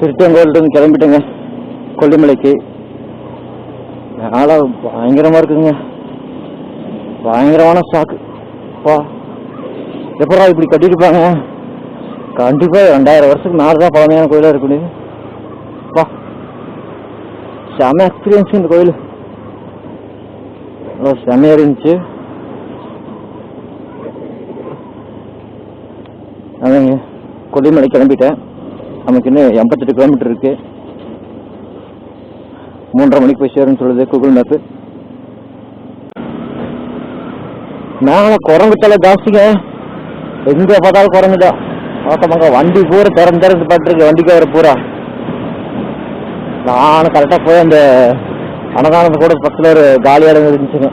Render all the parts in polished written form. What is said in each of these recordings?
திருச்செங்கோலிருந்து கிளம்பிட்டேங்க கொல்லிமலைக்கு. மேலே பயங்கரமாக இருக்குங்க, பயங்கரமான ஸ்டாக்கு. எப்படா இப்படி கட்டிருப்பாங்க? கண்டிப்பாக 2000 வருஷத்துக்கு மேலே தான் பழமையான கோயிலாக இருக்குது. செம எக்ஸ்பீரியன்ஸ் இந்த கோயில், செமையாக இருந்துச்சு. அதாங்க கொல்லிமலை கிளம்பிட்டேன். நமக்கு இன்னும் 88 கிலோமீட்டர் இருக்கு. 3:30 மணிக்கு போய் சேரும்னு சொல்லுது கூகுள் மேப்பு. மேலே குரங்கு தலை ஜாஸ்திங்க, எங்கே பார்த்தாலும் குரங்குதான். பார்த்தாங்க வண்டி பூரா திறந்து பார்த்துருக்கு, வண்டிக்கு வர பூரா. நானும் கரெக்டாக போய் அந்த அன்னதானத்தை கூட பக்கத்தில் ஒரு காலி இடம் இருந்துச்சுங்க,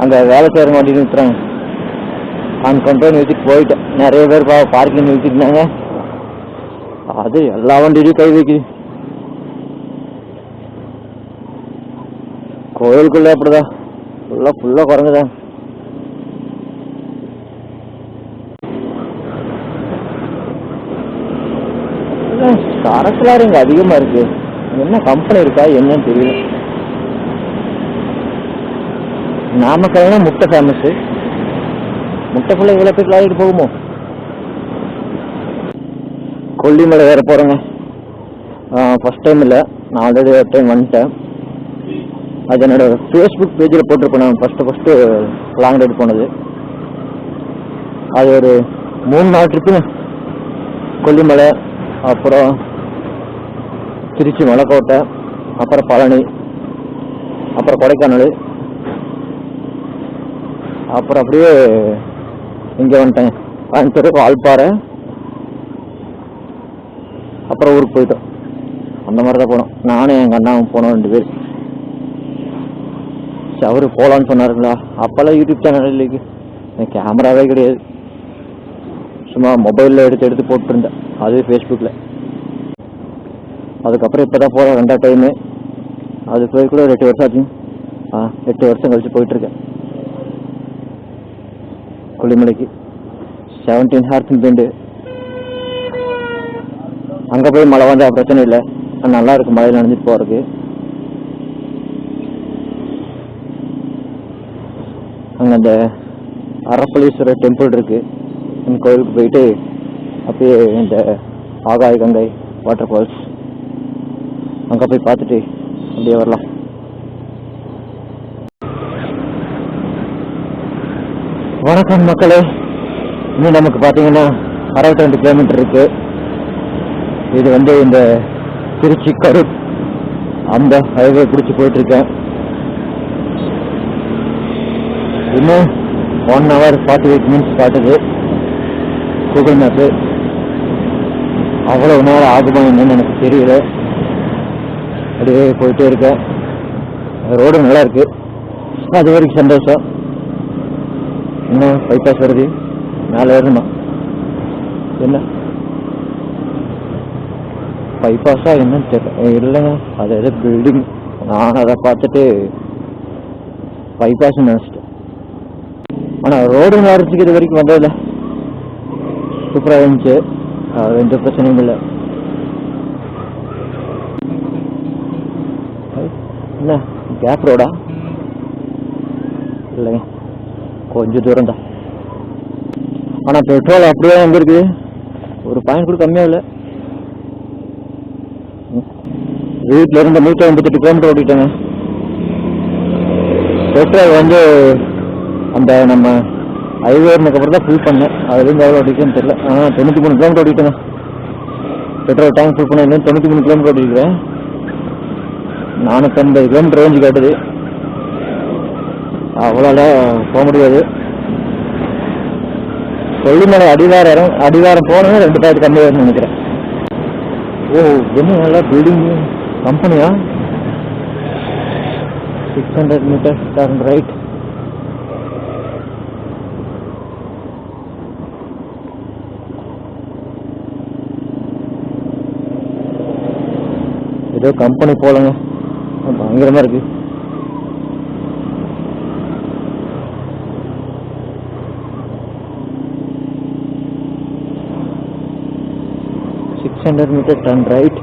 அங்கே வேலை செய்கிற வண்டி நிறுத்துறாங்க. நான் கொண்டு போய் நிறுத்திட்டு போயிட்டேன். நிறைய பேர் பார்க்கிங் நிறுத்திட்டுனாங்க. அது எல்லா வண்டியிலையும் கை வைக்குது. கோயிலுக்குள்ள அப்படிதான் ஃபுல்லாக குரங்குதான். சரக்குலாம் இங்க அதிகமா இருக்கு. என்ன கம்பெனி இருக்கா என்னன்னு தெரியல. நாமக்கல்னா முட்டை ஃபேமஸ். முட்டைக்குள்ள இவ்வளோ பேர் ஆகிட்டு போகுமோ? கொல்லிமலை வேற போகிறேங்க. ஃபஸ்ட் டைம் இல்லை, நான் ஆல்ரெடி ஒரு டைம் வந்துட்டேன். அது என்னோட ஃபேஸ்புக் பேஜில் போட்டிருப்பேன். நான் ஃபஸ்ட்டு லாங் ரைடு போனது. அது ஒரு 3-4 ட்ரிப்புங்க. கொல்லிமலை, அப்புறம் திருச்சி மலைக்கோட்டை, அப்புறம் பழனி, அப்புறம் கொடைக்கானல், அப்புறம் அப்படியே இங்கே வந்துட்டேன் கோயம்புத்தூர் வால்பாறை, அப்புறம் ஊருக்கு போயிட்டோம். அந்த மாதிரி தான் போனோம். நானும் எங்கள் அண்ணாவும் போனோம் 2 பேர். அவரு போகலான்னு சொன்னாருங்களா. அப்போல்லாம் யூடியூப் சேனல் இல்லைக்கு, கேமராவே கிடையாது. சும்மா மொபைலில் எடுத்து போட்டுருந்தேன், அது ஃபேஸ்புக்கில். அதுக்கப்புறம் இப்போ தான் போகிறேன் 2ஆவது டைமு. அது போய்க்குள்ள ஒரு 8 வருஷம் ஆச்சு. 8 வருஷம் கழிச்சு போயிட்டுருக்கேன் கொல்லிமலைக்கு. 17 ஹார்ஸ் பெண்டு. அங்கே போய் மழை வந்தால் பிரச்சனை இல்லை, நல்லா இருக்கு மழையில் நனைஞ்சிட்டு போகிறதுக்கு. அங்கே அந்த அரப்பளீஸ்வரர் டெம்பிள் இருக்கு, அந்த கோயிலுக்கு போயிட்டு அப்படியே இந்த ஆகாய கங்கை வாட்டர் ஃபால்ஸ் அங்கே போய் பார்த்துட்டு அப்படியே வரலாம். வணக்கம் மக்களே. இன்னும் நமக்கு பார்த்தீங்கன்னா 62 கிலோமீட்டர் இருக்கு. இது வந்து இந்த திருச்சி கரூர் அந்த ஹைவே பிடிச்சி போயிட்டு இருக்கேன். இன்னும் 1 hour 48 minutes காட்டுது கூகுள் மேப்பு. அவ்வளவு நேரம் ஆகுமா என்னன்னு எனக்கு தெரியல. அப்படியே போயிட்டே இருக்கேன். ரோடு நல்லா இருக்கு, அது வரைக்கும் சந்தோஷம். இன்னும் பைபாஸ் வருது, மேலே ஏறணுமா என்ன பைபாஸா என்னன்னு தெரியல. இல்லைங்க, அது எது பில்டிங். நான் அதை பார்த்துட்டு பைபாஸ் நினச்சிட்டேன். ஆனால் ரோடு நடிச்சுக்கு இது வரைக்கும் வந்ததில்லை. சூப்பராக இருந்துச்சு, எந்த பிரச்சனையும் இல்லை. என்ன கேப் ரோடா? இல்லைங்க, கொஞ்சம் தூரம் தான். ஆனால் பெட்ரோல் அப்படியே எங்கே இருக்குது? ஒரு பாயிண்ட் கூட கம்மியாக இல்லை. வீட்டில் இருந்து 158 கிலோமீட்டர் ஓட்டிட்டேங்க. பெட்ரோல் வந்து அந்த நம்ம ஹைவேனுக்கு அப்புறம் தான் ஃபுல் பண்ணேன். அதுலேருந்து எவ்வளோ ஓட்டிக்கன்னு தெரியல. 93 கிலோமீட்டர் ஓட்டிட்டேங்க. பெட்ரோல் டேங்க் ஃபுல் பண்ண 93 கிலோமீட்டர் ஓட்டிருக்கிறேன். 450 கிலோமீட்டர் ரேஞ்சு காட்டுது. அவ்வளோலாம் போக முடியாது. கொல்லிமலை அடிவாரம் போனோன்னா 2 பாயிண்ட் கம்மியாக நினைக்கிறேன். ஓ, என்ன நல்லா பில்டிங் கம்பெனியா? 600 meters turn right. ஏதோ கம்பெனி போலங்க, பயங்கரமா இருக்கு. $600 turn right.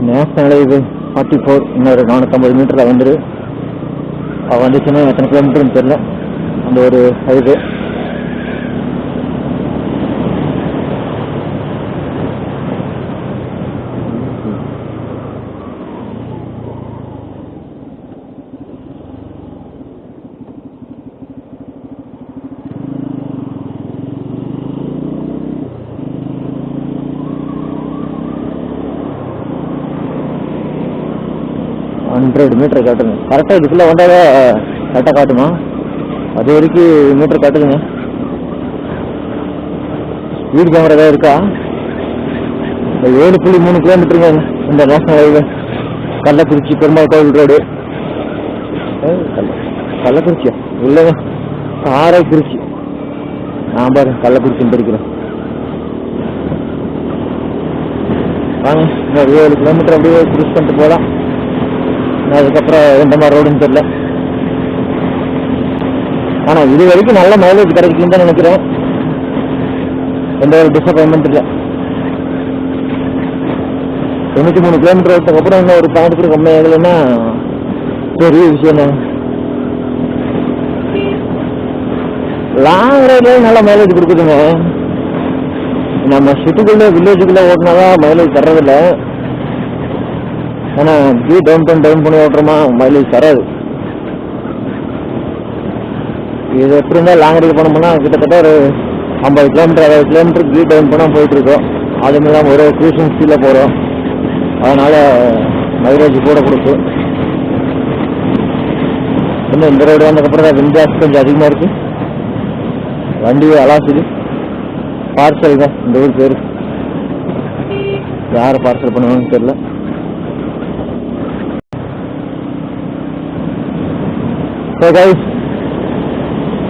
நேஷனல் ஹைவே 44 இன்னொரு 450 மீட்டரில் வந்துடு. வந்துச்சுன்னா எத்தனை கிலோமீட்டர்னு தெரியல. அந்த ஒரு ஹைவே மீட்டர் காட்டுங்க. கரெக்டாக இதுக்குள்ளே வந்தால் கரெக்டாக காட்டுமா? அது வரைக்கும் மீட்டர் காட்டுதுங்க. ஸ்பீட் கேமரா ஏதாவது இருக்கா? 7.3 கிலோமீட்டருங்க இந்த நேஷனல் ஹைவே. கள்ளக்குறிச்சி பெருமாள் கோவில் ரோடு. கள்ளக்குறிச்சியா? இல்லைங்க, காரைக்குறிச்சி. நான் பாரு கள்ளக்குறிச்சின்னு படிக்கிறேன். வாங்க, இன்னும் 7 கிலோமீட்டர் அப்படியே க்ரூஸ் பண்ணிட்டு போகலாம். அதுக்கப்புறம் எந்த மாதிரி ரோடுன்னு தெரியல. ஆனால் இது வரைக்கும் நல்ல மைலேஜ் கிடைக்குன்னு தான் நினைக்கிறேன். எந்த ஒரு டிசப்பாயின்மெண்ட் இல்லை. 93 கிலோமீட்டர் வரதுக்கப்புறம் இன்னும் ஒரு பாயிண்ட் கூட கம்மியாகலைன்னா பெரிய விஷயம் தான். லாங் ரைட்ல நல்ல மைலேஜ் கொடுக்குதுங்க. நம்ம சிட்டிக்குள்ளே வில்லேஜுக்குள்ளே ஓட்டினாதான் மைலேஜ் தர்றதில்லை. ஏன்னா டவுன் பண்ணி ஓட்டுறோமா, மைலேஜ் தராது. இது எப்படி இருந்தால் லாங் ரைடு போனோம்னா கிட்டத்தட்ட ஒரு 50 கிலோமீட்டர் 60 கிலோமீட்டர் கீ டவுன் பண்ணால் போயிட்டுருக்கோம். அதுமாதிரி தான் ஒரு க்ரூசிங் ஸ்பீடில் போகிறோம். அதனால் மைலேஜ் கூட கொடுக்கும். இன்னும் இந்த ரோடு வந்ததுக்கப்புறம் தான் விண்டாஸ் கொஞ்சம் அதிகமாக இருக்குது. வண்டி அலாசுது. பார்சல் தான் இந்த ஊர் பேர். யார் பார்சல் பண்ணுவாங்கன்னு தெரியல.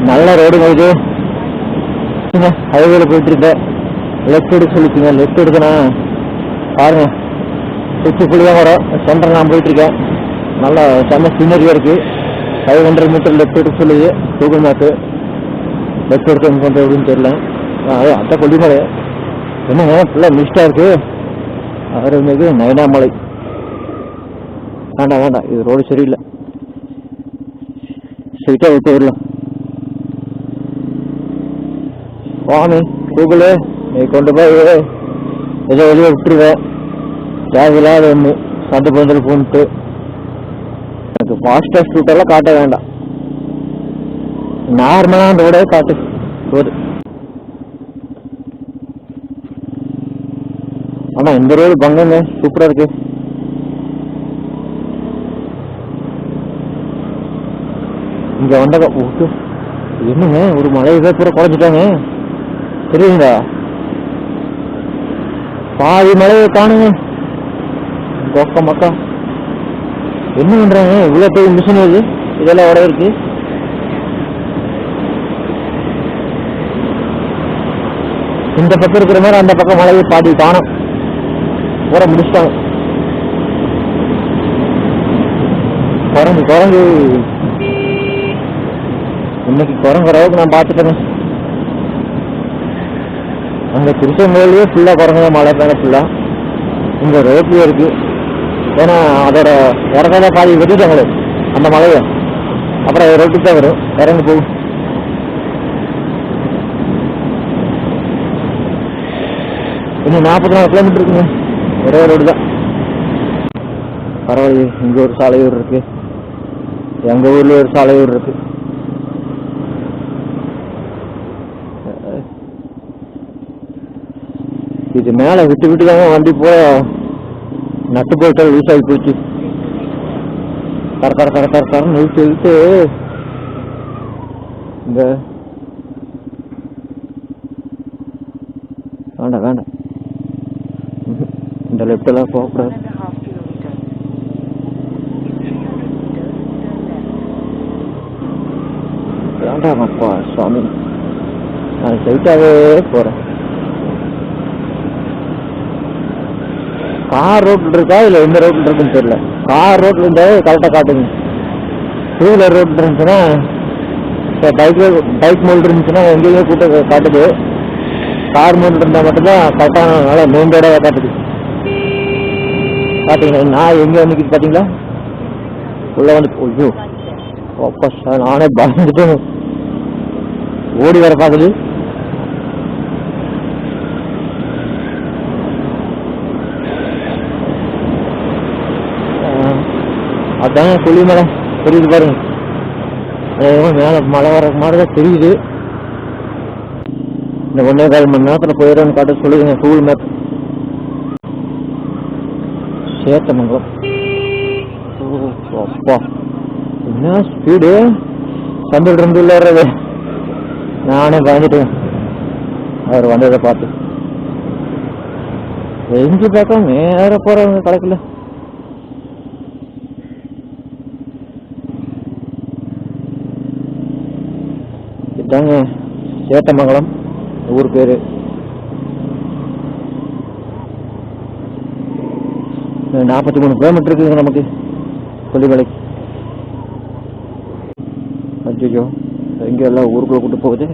நல்ல ரோடுங்க இது. ஹைவேல போயிட்டு இருக்கேன். லெஃப்ட் எடுக்க சொல்லிச்சுங்க. லெஃப்ட் எடுக்கணா பாருங்க, சுற்றுக்குள்ளே தான் வரும். சென்டர் நான் போயிட்டு இருக்கேன். நல்ல செம்ம சீனரியா இருக்கு. 500 மீட்டர் லெஃப்ட் எடுக்க சொல்லுது கூகுள் மேப்பு. லெஃப்ட் எடுக்க எங்க பண்ணுறது அப்படின்னு தெரியல. அத்தை கொல்லிமலை என்னங்க ஃபுல்லாக மிஸ்டாக இருக்கு. அருள்மிகு நயனாமலை. வேண்டாம், இது ரோடு சரியில்லை. ஸ்ட்ரைட்டாக விட்டு வரலாம். வாங்க கூகுளு, நீ கொண்டு போய் ஏதோ வெளியே விட்டுருவேன். தேவையில்லாத ஒன்று சண்டை பந்தல் போன்ட்டு. எனக்கு ஃபாஸ்டஸ்ட் ரூட்டெல்லாம் காட்ட வேண்டாம். நார்மலான ரோடே காட்டு ரோடு. ஆனால் இந்த ரோடு பங்கங்க சூப்பராக இருக்கு. இங்கே வந்தாங்க என்னங்க ஒரு மலையை பூரா குறைஞ்சிட்டாங்க தெரியுங்களா? பாதி மலையை காணுங்க. மக்கா என்ன பண்றாங்க? இவ்வளோ போய் மிஷின் வருது, இதெல்லாம் உட இருக்கு. இந்த பக்கம் இருக்கிற மாதிரி அந்த பக்கம் மலையை பாதி காணும். பூரா முடிச்சிட்டாங்க. குரங்கு இன்னைக்கு குரங்கு அளவுக்கு நான் பார்த்துட்டேங்க. அங்கே திருச்செங்கோலையே ஃபுல்லாக குரங்கு மழை தானே ஃபுல்லாக. இங்கே ரோட்லேயே இருக்கு. ஏன்னா அதோட இறங்காத பாதி வெட்டிட்டாங்களே அந்த மழையை. அப்புறம் ரோட்டுக்கு தான் வரும், இறங்கி போகும். இன்னும் 44 கிலோமீட்டர் இருக்குங்க. ஒரே ரோடு தான். பரவாயில்ல. இங்கே ஒரு சாலையூர் இருக்கு, எங்கள் ஊரில் ஒரு சாலையூர் இருக்கு. இது மேலே விட்டு தாங்க வண்டி போய் நட்டு போயிட்டு லூஸ் ஆகி போச்சு. கரெக்டாக லூஸ் இழுத்து இந்த வேண்டாம் இந்த லெஃப்டெல்லாம் போகக்கூடாது. வேண்டாமப்பா சுவாமி, நான் ஸ்ட்ரைட்டாகவே போகிறேன். கார் ரோட்டில் இருக்கா இல்லை எந்த ரோட்டில் இருக்குன்னு தெரியல. கார் ரோட்டில் இருந்தாலே கரெக்டாக காட்டுங்க. 2 வீலர் ரோட்டில் இருந்துச்சுன்னா, பைக் மோல் இருந்துச்சுன்னா எங்கேயுமே கூட்ட காட்டுது. கார் மோல் இருந்தால் மட்டும்தான் கரெக்டான நல்லா மெயின் ரோடாக காட்டுது. பார்த்தீங்களா நான் எங்கே வந்து பார்த்தீங்களா உள்ள வந்து ஐயோ அப்பா சார் நானே பயந்துட்டு ஓடி வர பார்க்குது. அதாங்க கொல்லிமலை தெரியுது பாருங்க. மேலே மழை வர மாதிரி தான் தெரியுது. இந்த 1.25 மணி நேரத்தில் போயிடும்னு காட்ட சொல்லுதுங்க கூகுள் மேப். சேத்தமங்கலம். அப்பா என்ன ஸ்பீடு சந்தில் ரெண்டு வர்றது. நானே பயந்துட்டேன் அவர் வந்ததை பார்த்து. எஞ்சி பார்க்க நேர போறவங்க கணக்குல. இதாங்க சேத்தமங்கலம் ஊர் பேரு. 43 கிலோமீட்டர் இருக்குங்க நமக்கு கொல்லிமலைக்கு. ஐயோ எங்க எல்லாம் ஊருக்குள்ள கூட்டு போகுது.